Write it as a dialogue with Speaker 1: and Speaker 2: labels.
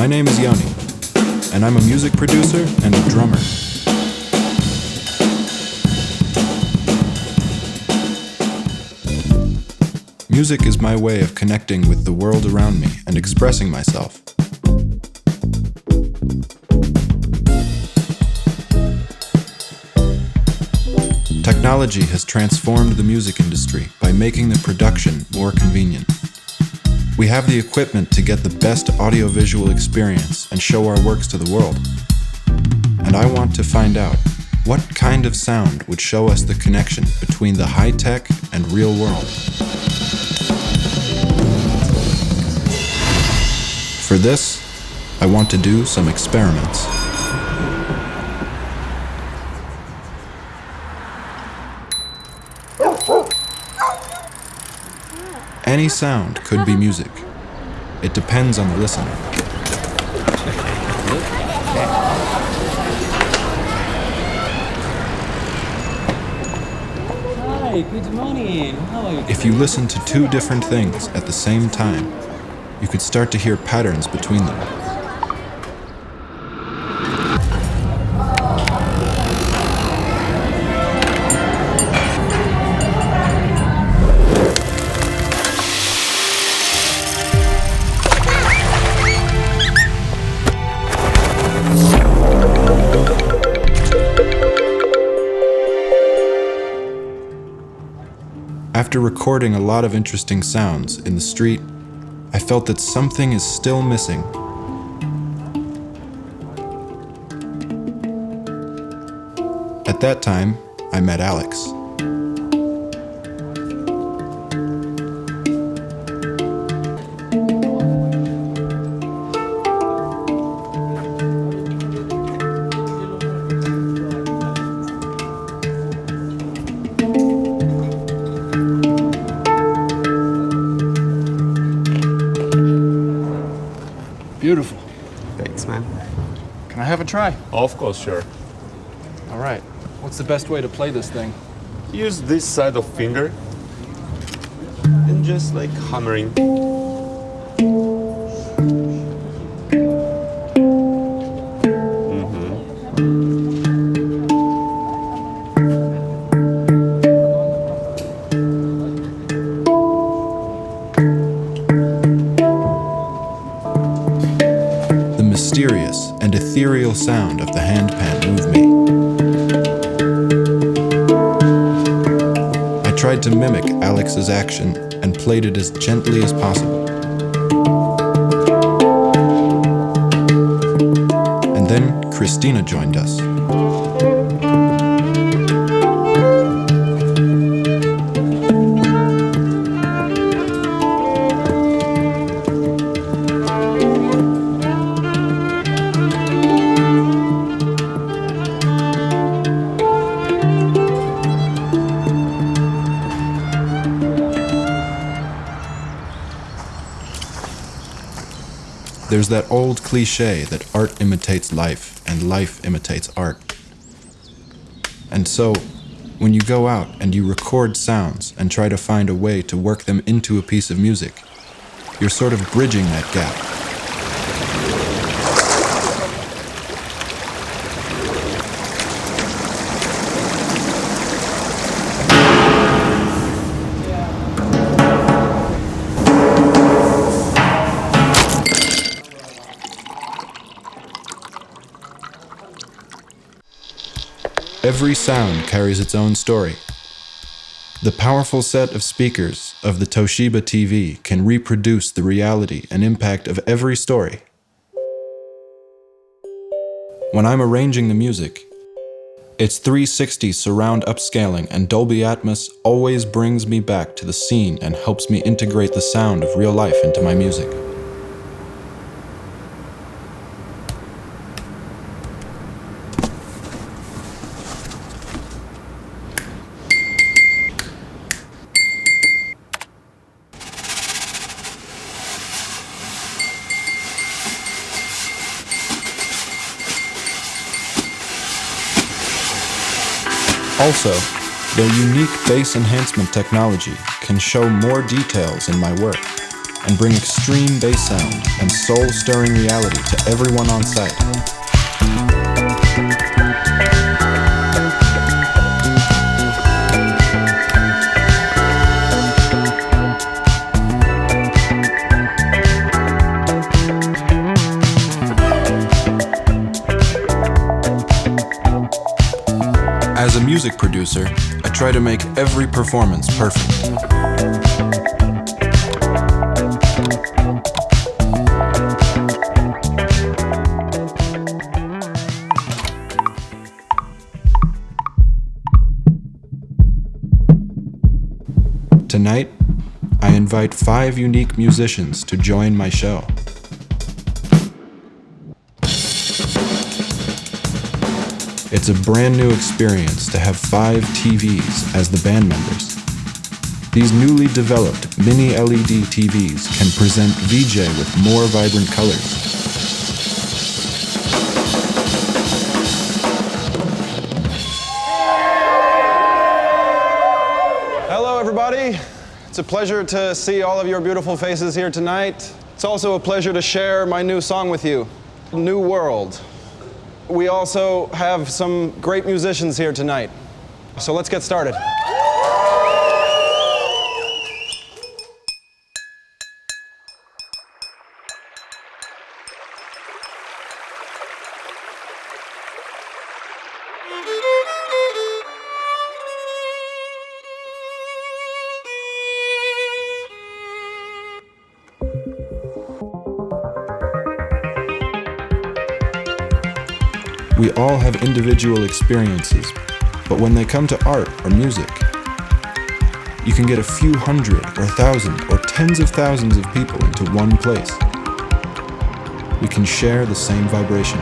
Speaker 1: My name is Yoni, and I'm a music producer and a drummer. Music is my way of connecting with the world around me and expressing myself. Technology has transformed the music industry by making the production more convenient. We have the equipment to get the best audiovisual experience and show our works to the world. And I want to find out what kind of sound would show us the connection between the high-tech and real world. For this, I want to do some experiments. Any sound could be music. It depends on the listener.
Speaker 2: Hi, good morning. How are you?
Speaker 1: If you listen to two different things at the same time, you could start to hear patterns between them. After recording a lot of interesting sounds in the street, I felt that something is still missing. At that time, I met Alex.
Speaker 3: Beautiful.
Speaker 4: Thanks, man.
Speaker 3: Can I have a try?
Speaker 4: Of course, sure.
Speaker 3: All right. What's the best way to play this thing?
Speaker 4: Use this side of finger and just like hammering.
Speaker 1: The mysterious and ethereal sound of the handpan moved me. I tried to mimic Alex's action and played it as gently as possible. And then Christina joined us. There's that old cliche that art imitates life and life imitates art. And so, when you go out and you record sounds and try to find a way to work them into a piece of music, you're sort of bridging that gap. Every sound carries its own story. The powerful set of speakers of the Toshiba TV can reproduce the reality and impact of every story. When I'm arranging the music, its 360 surround upscaling and Dolby Atmos always brings me back to the scene and helps me integrate the sound of real life into my music. Also, their unique bass enhancement technology can show more details in my work. and bring extreme bass sound and soul-stirring reality to everyone on site. As a music producer, I try to make every performance perfect. Tonight, I invite 5 unique musicians to join my show. It's a brand new experience to have 5 TVs as the band members. These newly developed mini LED TVs can present VJ with more vibrant colors.
Speaker 5: Hello, everybody. It's a pleasure to see all of your beautiful faces here tonight. It's also a pleasure to share my new song with you, New World. We also have some great musicians here tonight, so let's get started.
Speaker 1: We all have individual experiences, but when they come to art or music, you can get a few hundred or thousand or tens of thousands of people into one place. We can share the same vibration.